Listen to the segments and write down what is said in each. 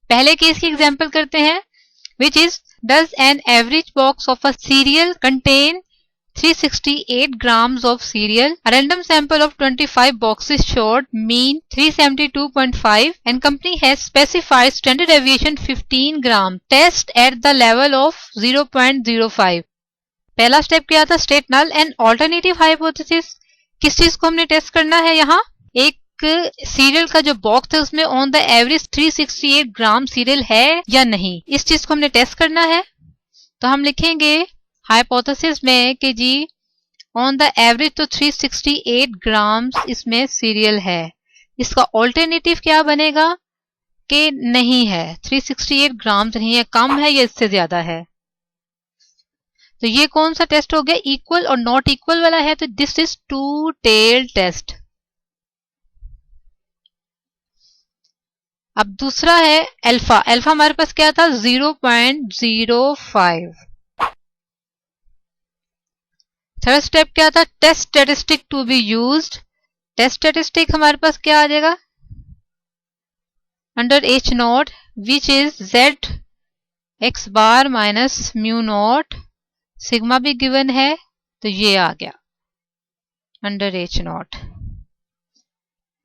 पहले केस की एग्जांपल करते हैं, which is does an average box of a cereal contain 368 grams of cereal? A random sample of 25 boxes showed mean 372.5 and company has specified standard deviation 15 gram. Test at the level of 0.05. पहला step क्या था, state null and alternative hypothesis. किस चीज को हमने test करना है, यहाँ एक सीरियल का जो बॉक्स है उसमें on the average 368 gram serial है या नहीं, इस चीज को हमने टेस्ट करना है। तो हम लिखेंगे हाइपोथेसिस में कि जी ऑन द एवरेज तो 368 ग्राम इसमें सीरियल है। इसका ऑल्टरनेटिव क्या बनेगा कि नहीं है, 368 ग्राम नहीं है, कम है या इससे ज्यादा है। तो ये कौन सा टेस्ट हो गया, इक्वल और नॉट इक्वल वाला है, तो this is two tail test. अब दूसरा है अल्फा। अल्फा हमारे पास क्या था, 0.05। थर्ड स्टेप क्या था, test statistic to be used. Test statistic हमारे पास क्या आ जाएगा, under H naught which is Z x bar minus mu naught, sigma भी गिवन है तो ये आ गया under H naught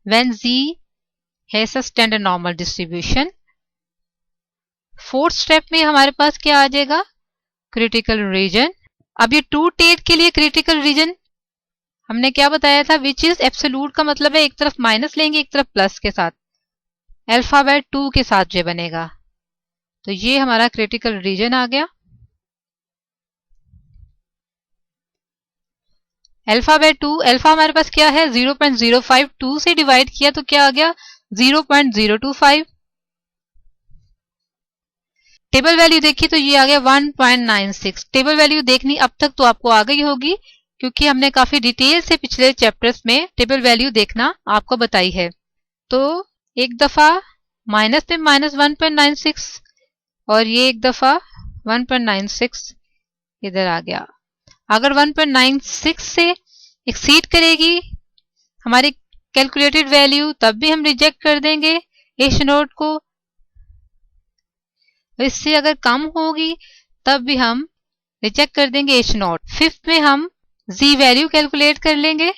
when Z has a standard normal distribution. Fourth step में हमारे पास क्या आ जाएगा, क्रिटिकल रीजन। अब ये टू टेट के लिए क्रिटिकल रीजन हमने क्या बताया था, विच इज एब्सोल्यूट का मतलब है एक तरफ माइनस लेंगे एक तरफ प्लस के साथ, अल्फा बाय 2 के साथ जो बनेगा, तो ये हमारा क्रिटिकल रीजन आ गया। अल्फा बाय 2, अल्फा हमारे पास क्या है 0.05, 2 से डिवाइड किया तो क्या आ गया 0.025। टेबल वैल्यू देखी तो ये आ गया 1.96। टेबल वैल्यू देखनी अब तक तो आपको आ गई होगी क्योंकि हमने काफी डिटेल से पिछले चैप्टर्स में टेबल वैल्यू देखना आपको बताई है। तो एक दफा माइनस में माइनस 1.96 और ये एक दफा 1.96 इधर आ गया। अगर 1.96 से एक्सीड करेगी हमारी कैलकुलेटेड वैल्यू तब भी हम रिजेक्ट कर देंगे H नोट को, इससे अगर कम होगी तब भी हम रिजेक्ट कर देंगे H नोट। फिफ्थ में हम Z वैल्यू कैलकुलेट कर लेंगे।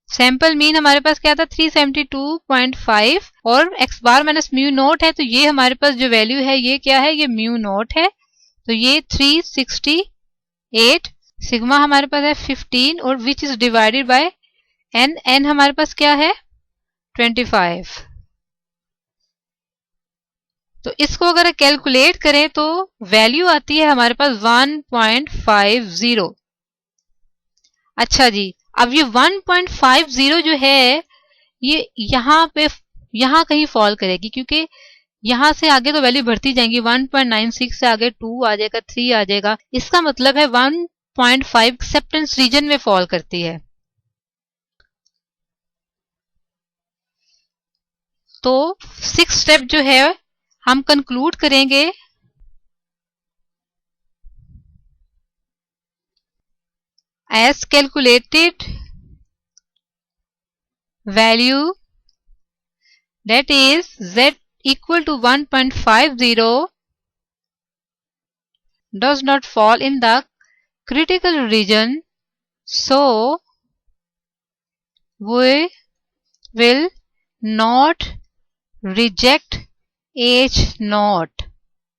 सैंपल मीन हमारे पास क्या था 372.5 और x bar minus mu note है, तो ये हमारे पास जो वैल्यू है ये क्या है, ये म्यू नोट है, तो ये 368। सिग्मा हमारे पास है 15 और which is divided by n, n हमारे पास क्या है 25। तो इसको अगर कैलकुलेट करें तो वैल्यू आती है हमारे पास 1.50। अच्छा जी, अब ये 1.50 जो है ये यहां कहीं फॉल करेगी क्योंकि यहां से आगे तो वैल्यू बढ़ती जाएंगी, 1.96 से आगे 2 आ जाएगा, 3 आ जाएगा, इसका मतलब है 1.5 एक्सेप्टेंस रीजन में फॉल करती है। तो 6 स्टेप जो है हम कंक्लूड करेंगे as calculated value that is Z equal to 1.50 does not fall in the critical region, so we will not reject H not.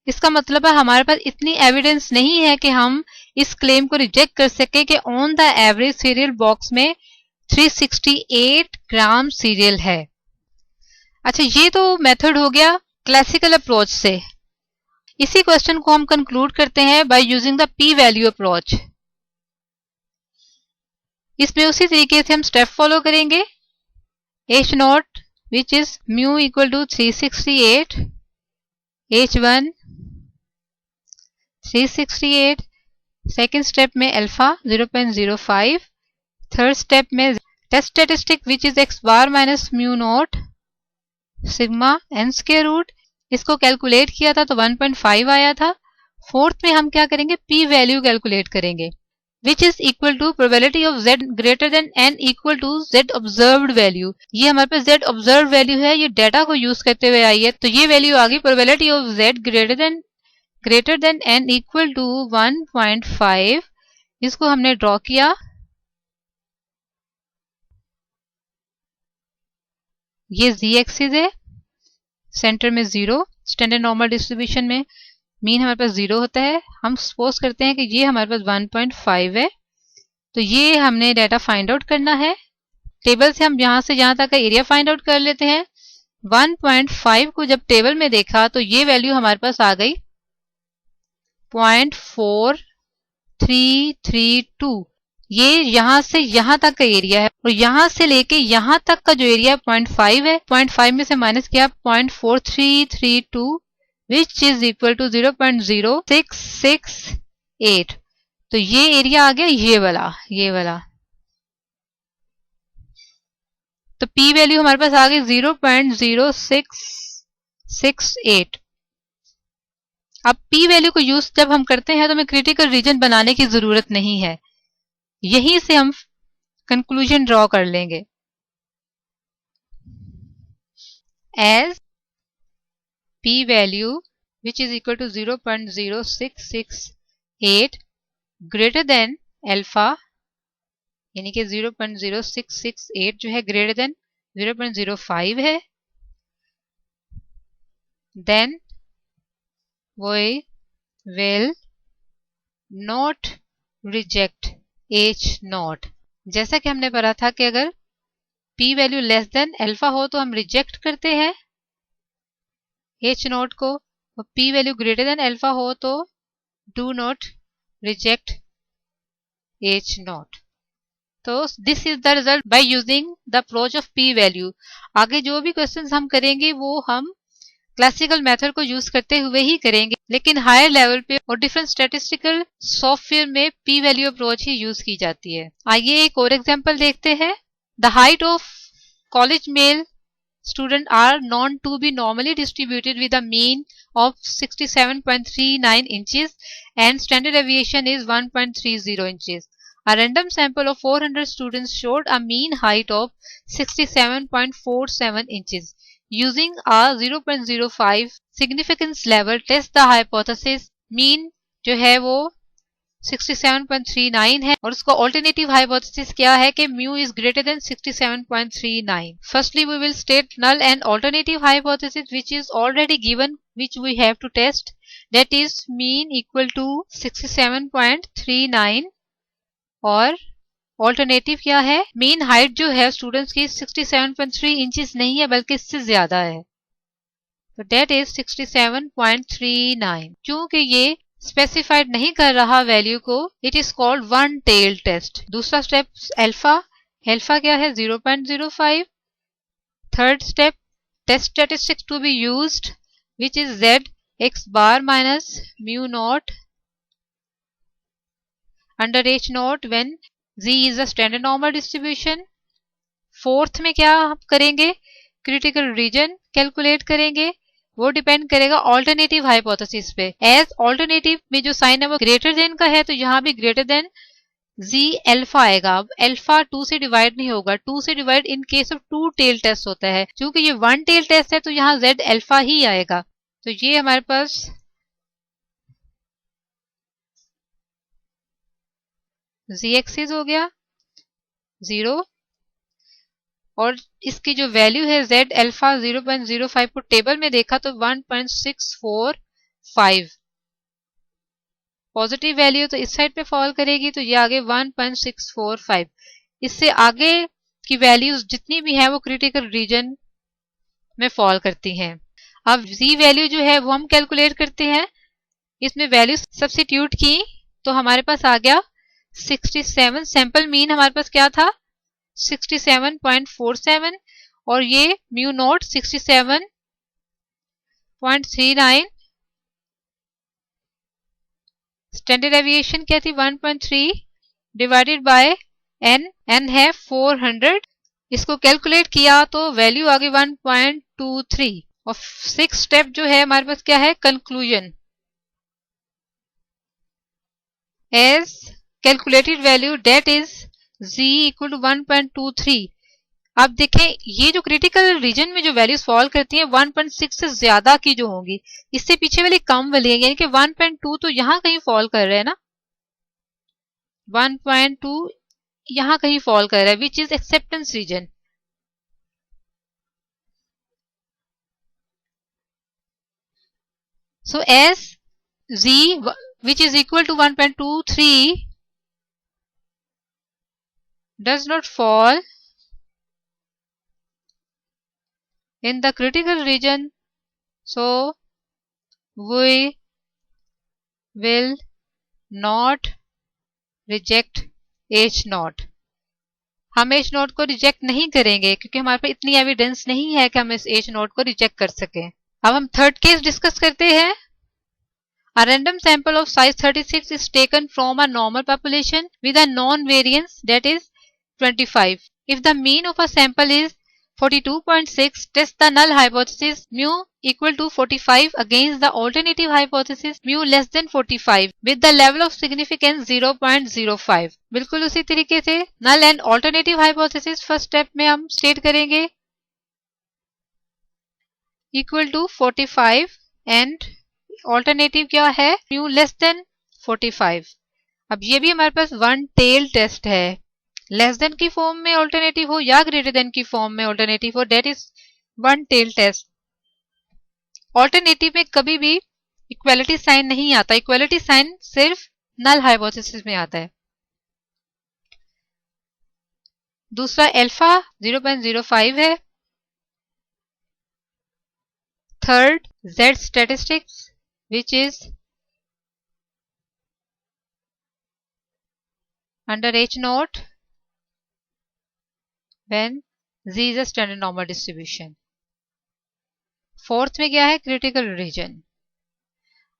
इसका मतलब है हमारे पास इतनी एविडेंस नहीं है कि हम इस क्लेम को रिजेक्ट कर सके कि on the average serial box में 368 ग्राम सीरियल है। अच्छा, ये तो मेथड हो गया क्लासिकल अप्रोच से। इसी क्वेश्चन को हम कंक्लूड करते हैं by using the P value approach. इसमें उसी तरीके से हम स्टेप फॉलो करेंगे। H naught which is mu equal to 368, H1 368, second step में अल्फा 0.05, थर्ड स्टेप में test statistic which is x bar minus mu naught sigma n square root, इसको calculate किया था तो 1.5 आया था। फोर्थ में हम क्या करेंगे, p वैल्यू कैलकुलेट करेंगे। Which is equal to probability of z greater than n equal to z observed value. ये हमारे पास z ऑब्जर्व्ड वैल्यू है, ये डाटा को यूज करते हुए आई है, तो ये वैल्यू आ गई probability of z greater than n equal to 1.5। इसको हमने ड्रॉ किया, ये z एक्सिस है, सेंटर में 0, स्टैंडर्ड नॉर्मल डिस्ट्रीब्यूशन में मीन हमारे पास 0 होता है। हम सपोज करते हैं कि ये हमारे पास 1.5 है, तो ये हमने डाटा फाइंड आउट करना है। टेबल से हम यहां से यहां तक का एरिया फाइंड आउट कर लेते हैं। 1.5 को जब टेबल में देखा तो ये वैल्यू हमारे पास आ गई 0.4332। ये यहां से यहां तक का एरिया है और यहां से लेके यहां तक का जो एरिया 0.5 है, 0.5 में से माइनस किया 0.4332 विच इज इक्वल टू 0.0668। तो ये एरिया आ गया ये वाला। तो P वैल्यू हमारे पास आ गई 0.0668। अब P वैल्यू को यूज जब हम करते हैं तो हमें क्रिटिकल रीजन बनाने की जरूरत नहीं है, यहीं से हम कंक्लूजन ड्रॉ कर लेंगे। As P value which is equal to 0.0668 greater than alpha, यानी कि 0.0668 जो है ग्रेटर देन 0.05 है, then we will not reject H naught. जैसा कि हमने पढ़ा था कि अगर P value less than alpha हो तो हम रिजेक्ट करते हैं H नॉट को, और P value greater than alpha हो तो do not reject H naught. तो this is the result by using the approach of P value. आगे जो भी क्वेश्चंस हम करेंगे वो हम क्लासिकल मेथड को यूज करते हुए ही करेंगे, लेकिन हायर लेवल पे और डिफरेंट स्टैटिस्टिकल सॉफ्टवेयर में P वैल्यू अप्रोच ही यूज की जाती है। आइए एक और एग्जांपल देखते हैं। The height of college male students are known to be normally distributed with a mean of 67.39 inches and standard deviation is 1.30 inches. A random sample of 400 students showed a mean height of 67.47 inches. Using a 0.05 significance level, test the hypothesis. Mean जो है वो 67.39 है और उसका alternative hypothesis क्या है कि mu is greater than 67.39। Firstly we will state null and alternative hypothesis which is already given, which we have to test, that is mean equal to 67.39 और ऑल्टरनेटिव क्या है, मीन हाइट जो है students की 67.3 inches नहीं है बल्कि इससे ज्यादा है, तो दैट इज 67.39। क्योंकि ये स्पेसिफाइड नहीं कर रहा वैल्यू को, it is called one tail test. दूसरा स्टेप अल्फा, अल्फा क्या है 0.05। Third step test statistics to be used which is z x bar minus mu naught under h naught when z is a standard normal distribution। Fourth में क्या आप करेंगे, critical reason calculate करेंगे, वो depend करेगा alternative hypothesis पे। As alternative में जो साइन है वो ग्रेटर देन का है तो यहाँ भी ग्रेटर देन जी अल्फा आएगा। अब अल्फा 2 से डिवाइड नहीं होगा, 2 से divide in case of two tail test होता है, क्योंकि ये वन टेल टेस्ट है तो यहाँ z अल्फा ही आएगा। तो ये हमारे पास z एक्सिस हो गया 0 और इसकी जो वैल्यू है z अल्फा 0.05 को टेबल में देखा तो 1.645 पॉजिटिव वैल्यू तो इस साइड पे फॉल करेगी, तो ये आगे 1.645। इससे आगे की वैल्यूज जितनी भी है वो क्रिटिकल रीजन में फॉल करती हैं। अब z वैल्यू जो है वो हम कैलकुलेट करते हैं, इसमें वैल्यू सब्स्टिट्यूट की तो हमारे पास आ गया 67। सैंपल मीन हमारे पास क्या था 67.47 और ये म्यू नोट 67.39, स्टैंडर्ड एविएशन क्या थी 1.3 डिवाइडेड बाय n है 400। इसको कैलकुलेट किया तो वैल्यू आ गई 1.23। और 6 स्टेप जो है हमारे पास क्या है, conclusion. As calculated value that is z equal to 1.23. अब देखें ये जो क्रिटिकल रीजन में जो वैल्यूज फॉल करती हैं 1.6 से ज्यादा की जो होंगी, इससे पीछे वाली कम वाली है, यानी कि 1.2 तो यहाँ कहीं फॉल कर रहे हैं ना, 1.2 यहाँ कहीं फॉल कर रहा है, which is acceptance region. So as z which is equal to 1.23 does not fall in the critical region, so we will not reject H naught. हम H naught को रिजेक्ट नहीं करेंगे क्योंकि हमारे पास इतनी एविडेंस नहीं है कि हम इस H naught को रिजेक्ट कर सकें. अब हम थर्ड केस डिस्कस करते हैं. A random sample of size 36 is taken from a normal population with a non-variance that is 25. If the mean of a sample is 42.6, test the null hypothesis mu equal to 45 against the alternative hypothesis mu less than 45 with the level of significance 0.05. बिल्कुल उसी तरीके से null and alternative hypothesis first step में हम state करेंगे equal to 45 and alternative क्या है, mu less than 45. अब ये भी हमारे पास वन टेल टेस्ट है, लेस देन की फॉर्म में ऑल्टरनेटिव हो या ग्रेटर देन की फॉर्म में ऑल्टरनेटिव हो, that is one tail test. Alternative में कभी भी इक्वालिटी साइन नहीं आता, इक्वालिटी साइन सिर्फ नल हाइपोथेसिस में आता है. दूसरा अल्फा 0.05 है. Third Z statistics which is under H naught when Z is a standard normal distribution. Fourth में क्या है, क्रिटिकल रीजन.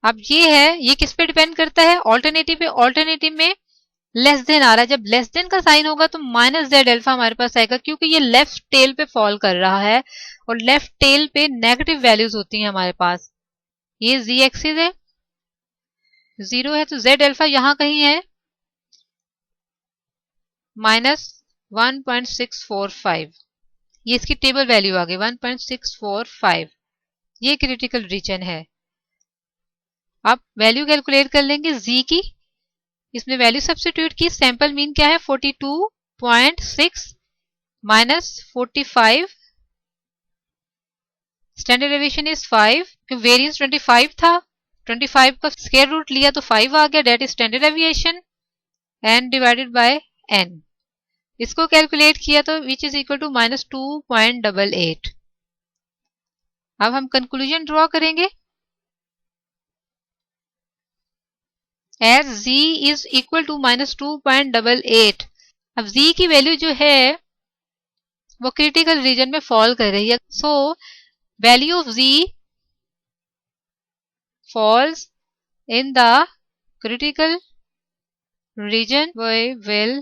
अब ये है, ये किस पे डिपेंड करता है, ऑल्टरनेटिव पे. ऑल्टरनेटिव में लेस देन आ रहा है, जब लेस देन का साइन होगा तो माइनस जेड अल्फा हमारे पास आएगा क्योंकि ये लेफ्ट टेल पे फॉल कर रहा है और लेफ्ट टेल पे नेगेटिव वैल्यूज होती हैं हमारे पास. ये z एक्सिस है, 0 है तो z अल्फा यहां कहीं है -1.645. ये इसकी टेबल वैल्यू आ गई 1.645. ये क्रिटिकल रीजन है. अब वैल्यू कैलकुलेट कर लेंगे z की. इसमें वैल्यू सब्स्टिट्यूट की. सैंपल मीन क्या है 42.6 -45. स्टैंडर्ड डेविएशन इज 5, वेरिएंस 25 था, 25 का स्क्वायर रूट लिया तो 5 आ गया, that is standard deviation N divided by N. इसको कैलकुलेट किया तो विच इज इक्वल टू -2.88. अब हम कंक्लूजन ड्रॉ करेंगे. As z is equal to -2.88. अब z की वैल्यू जो है वो क्रिटिकल रीजन में फॉल कर रही है. सो value of z falls in the critical region, we will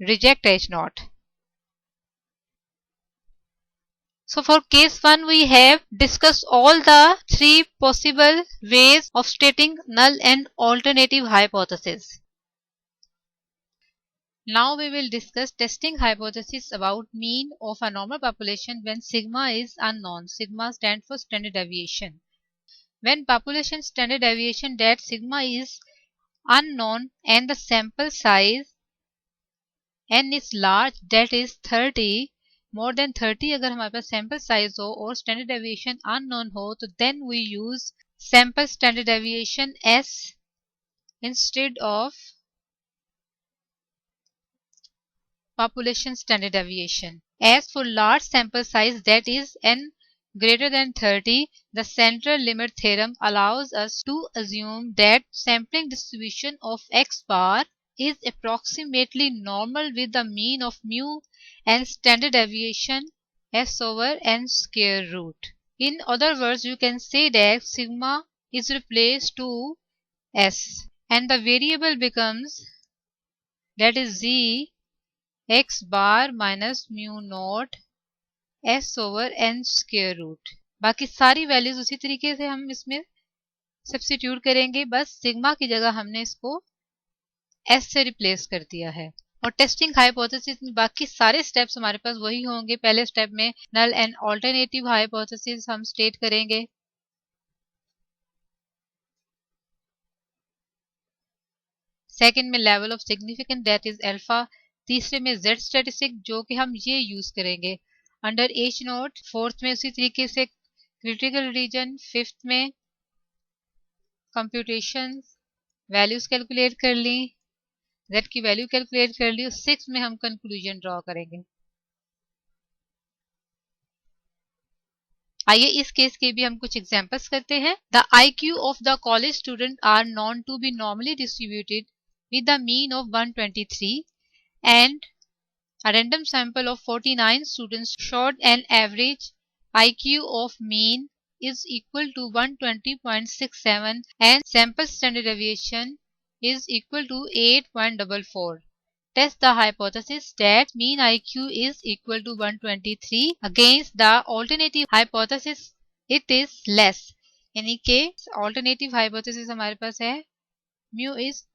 reject H naught. So for case 1 we have discussed all the three possible ways of stating null and alternative hypothesis. Now we will discuss testing hypothesis about mean of a normal population when sigma is unknown. Sigma stands for standard deviation. When population standard deviation that sigma is unknown and the sample size n is large, that is 30, more than 30 अगर हमारे पास sample size हो और standard deviation unknown हो तो then we use sample standard deviation S instead of population standard deviation. As for large sample size that is n greater than 30, the central limit theorem allows us to assume that sampling distribution of x bar is approximately normal with the mean of mu and standard deviation s over n square root. In other words, you can say that sigma is replaced to s and the variable becomes, that is z, x bar minus mu naught s over n square root. बाकी सारी values उसी तरीके से हम इसमें substitute करेंगे, बस sigma की जगह हमने इसको एस से रिप्लेस कर दिया है। और टेस्टिंग हाइपोथेसिस में बाकी सारे स्टेप्स हमारे पास वही होंगे। पहले स्टेप में नल एंड ऑल्टरनेटिव हाइपोथेसिस हम स्टेट करेंगे। सेकंड में level of significance that is alpha. तीसरे में जेड स्टैटिस्टिक जो कि हम ये यूज करेंगे अंडर एच नोट। फोर्थ में उसी तरीके से क्रिटिकल रीजन। फिफ्थ में कंप्यूटेशन वैल्यूज कैलकुलेट कर ली, z की वैल्यू कैलकुलेट कर ली। सिक्स में हम कंक्लूजन ड्रॉ करेंगे। आइए इस केस के भी हम कुछ एग्जांपल्स करते हैं। The IQ of the college student are known to be normally distributed with the mean of 123 and a random sample of 49 students showed an average IQ of mean is equal to 120.67 and sample standard deviation is equal to 8.44. Test the hypothesis that mean IQ is equal to 123 against the alternative hypothesis it is less. यानी कि alternative hypothesis हमारे पास है mu is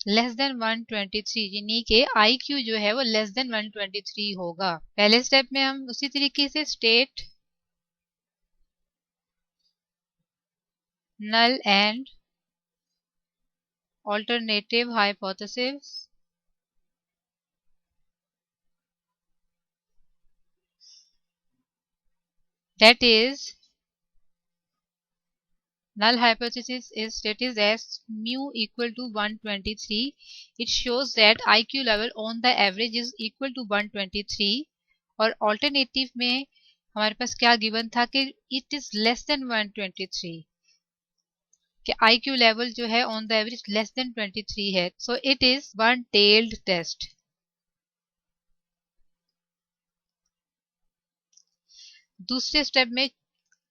less than 123, यानी कि IQ जो है वो लेस देन 123 होगा। पहले स्टेप में हम उसी तरीके से state null and alternative hypothesis that is null hypothesis is stated as mu equal to 123. It shows that IQ level on the average is equal to 123 और alternative में हमारे पास क्या गिवन था कि it is less than 123 कि IQ level जो है on the average less than 23 है। So it is one tailed test। दूसरे स्टेप में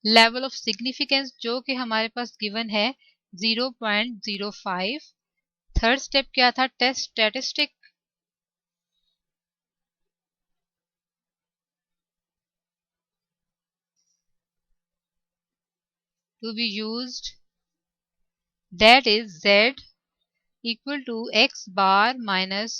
लेवल ऑफ सिग्निफिकेंस जो कि हमारे पास गिवन है 0.05। थर्ड स्टेप क्या था test statistic to be used that is z equal to x bar minus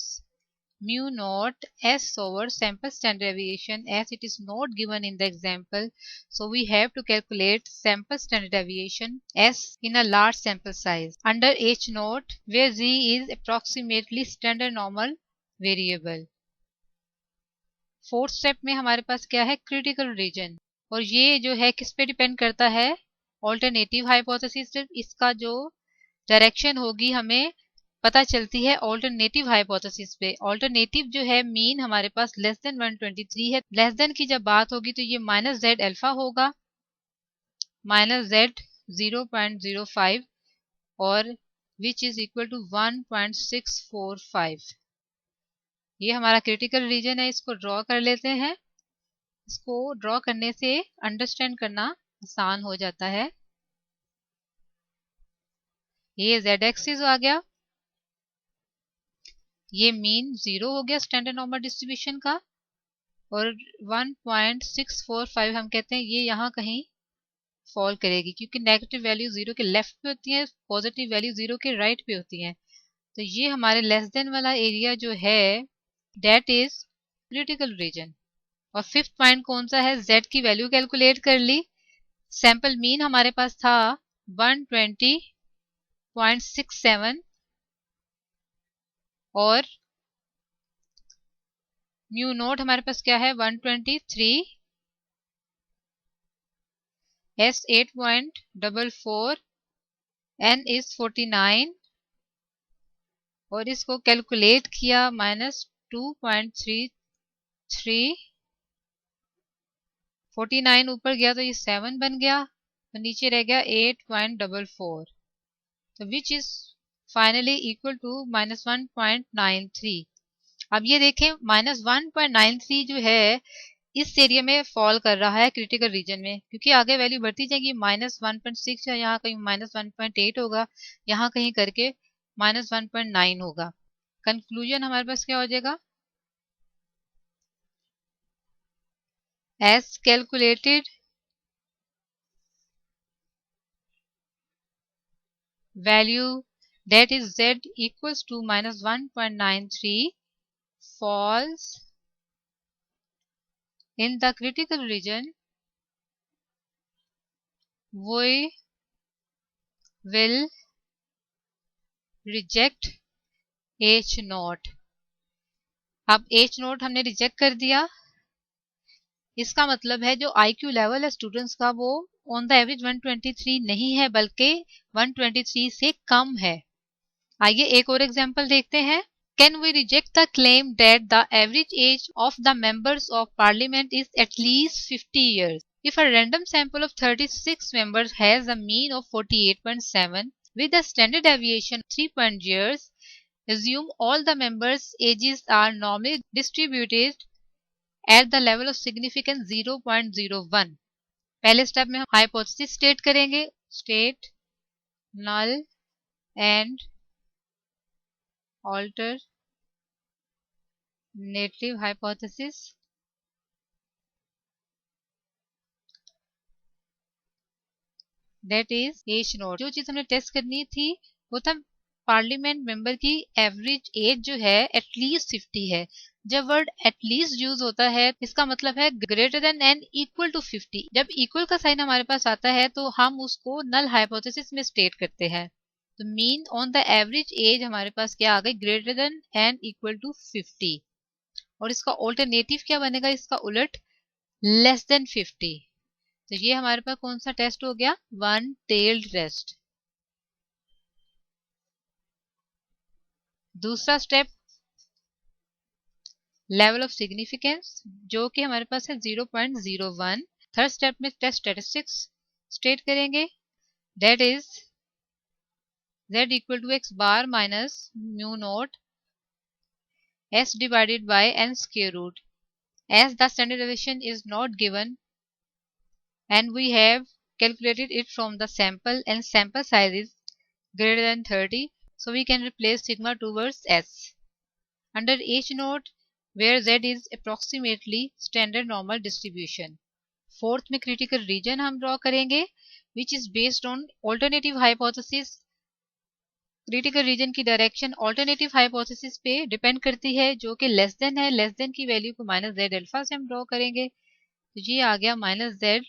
mu naught s over sample standard deviation as it is not given in the example, so we have to calculate sample standard deviation s in a large sample size under h naught where z is approximately standard normal variable। Fourth step में हमारे पास क्या है critical reason और ये जो है किस पे डिपेंड करता है ऑल्टरनेटिव हाइपोथेसिस। इसका जो डायरेक्शन होगी हमें पता चलती है ऑल्टरनेटिव हाइपोथेसिस पे। ऑल्टरनेटिव जो है मीन हमारे पास लेस देन 123 है। लेस देन की जब बात होगी तो ये माइनस जेड अल्फा होगा माइनस जेड 0.05 और विच इज इक्वल टू 1.645। ये हमारा क्रिटिकल रीजन है। इसको ड्रॉ कर लेते हैं। इसको ड्रॉ करने से अंडरस्टैंड करना आसान हो जाता है। ये जेड एक्सिस आ गया, ये मीन 0 हो गया स्टैंडर्ड नॉर्मल डिस्ट्रीब्यूशन का और 1.645 हम कहते हैं ये यहाँ कहीं फॉल करेगी क्योंकि नेगेटिव वैल्यू 0 के लेफ्ट पे होती है, पॉजिटिव वैल्यू 0 के राइट पे होती है। तो ये हमारे लेस देन वाला एरिया जो है दैट इज क्रिटिकल रीजन। और फिफ्थ पॉइंट कौन सा है z की वैल्यू कैलकुलेट कर ली। सैंपल मीन हमारे पास था 120.67 और म्यू नोट हमारे पास क्या है 123 s 8.44 n इज 49 और इसको कैलकुलेट किया -2.33 49 ऊपर गया तो ये 7 बन गया तो नीचे रह गया 8.44 तो which is finally equal to -1.93। अब ये देखें -1.93 जो है इस एरिया में फॉल कर रहा है क्रिटिकल रीजन में क्योंकि आगे वैल्यू बढ़ती जाएगी -1.6 है, यहाँ कहीं -1.8 होगा, यहाँ कहीं करके -1.9 होगा। कंक्लूजन हमारे पास क्या हो जाएगा as calculated value that is Z equals to minus 1.93 falls in the critical region, we will reject H note. अब H नोट हमने रिजेक्ट कर दिया, इसका मतलब है जो IQ लेवल है स्टूडेंट्स का वो ऑन द एवरेज 123 नहीं है बल्कि 123 से कम है। आइए एक और एग्जांपल देखते हैं। Can we reject the claim that the average age of the members of parliament is at least 50 years? If a random sample of 36 members has a mean of 48.7 with a standard deviation of 3 years, assume all the members' ages are normally distributed at the level of significance 0.01. पहले step में हम hypothesis state करेंगे, state null and alternative hypothesis. That is H naught. जो चीज हमने test करनी थी वो था पार्लियामेंट मेंबर की एवरेज एज जो है एटलीस्ट 50 है। जब वर्ड एटलीस्ट यूज होता है इसका मतलब है greater than and equal to 50। जब इक्वल का साइन हमारे पास आता है तो हम उसको नल हाइपोथेसिस में स्टेट करते हैं। तो mean on the average age हमारे पास क्या आ गई, greater than and equal to 50। और इसका ऑल्टरनेटिव क्या बनेगा, इसका उलट लेस देन 50। तो ये हमारे पास कौन सा टेस्ट हो गया, वन टेल्ड टेस्ट। दूसरा स्टेप लेवल ऑफ सिग्निफिकेंस जो कि हमारे पास है 0.01। थर्ड स्टेप में टेस्ट स्टैटिस्टिक्स स्टेट करेंगे, that is z equal to x bar minus mu naught s divided by n square root, as the standard deviation is not given and we have calculated it from the sample and sample size is greater than 30, so we can replace sigma towards s under h note where z is approximately standard normal distribution. Fourth में critical reason हम draw करेंगे which is based on alternative hypothesis। Critical reason की direction alternative hypothesis पे depend करती है जो कि less than है। लेस देन की वैल्यू को माइनस जेड अल्फा से हम ड्रॉ करेंगे, तो ये आ गया माइनस जेड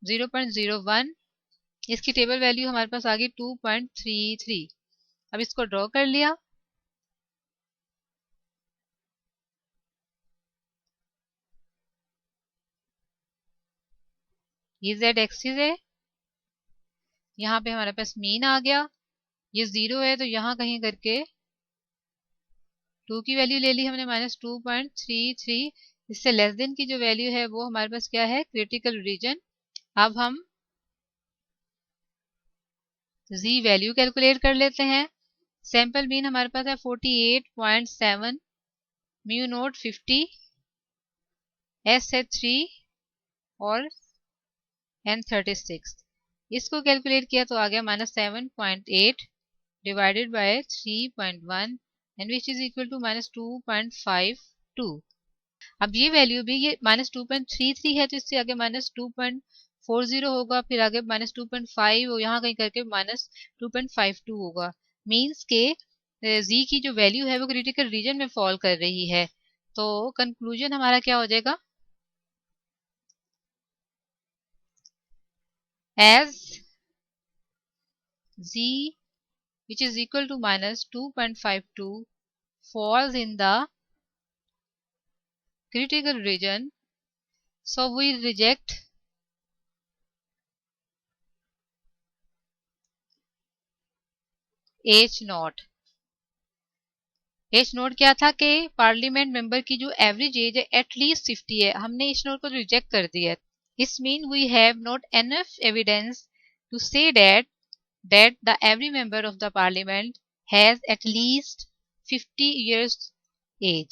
0.01। इसकी टेबल वैल्यू हमारे पास आ गई 2.33। अब इसको ड्रॉ कर लिया, ये जेड एक्सिस है, यहाँ पे हमारे पास मीन आ गया, ये 0 है तो यहाँ कहीं करके 2 की वैल्यू ले ली हमने माइनस 2.33। इससे लेस देन की जो वैल्यू है वो हमारे पास क्या है, क्रिटिकल रीजन। अब हम z वैल्यू कैलकुलेट कर लेते हैं। सैंपल मीन हमारे पास है 48.7, म्यू नोट 50, s है 3 और n 36। इसको कैलकुलेट किया तो आ गया minus 7.8 divided by 3.1 and which is equal to minus 2.52। अब ये वैल्यू भी ये माइनस 2.33 है तो इससे आगे माइनस 2.40 होगा, फिर आगे माइनस 2.5 और यहाँ कहीं करके माइनस 2.52 होगा। मीन्स के z की जो वैल्यू है वो क्रिटिकल रीजन में फॉल कर रही है। तो कंक्लूजन हमारा क्या हो जाएगा, as z which is equal to minus 2.52 falls in the critical region, so we reject H not. H note क्या था कि पार्लियामेंट मेंबर की जो एवरेज एज है एटलीस्ट 50 है, हमने H नोट को रिजेक्ट कर दिया है। इस mean we have not enough evidence to say that the every member of the parliament has at least 50 years age।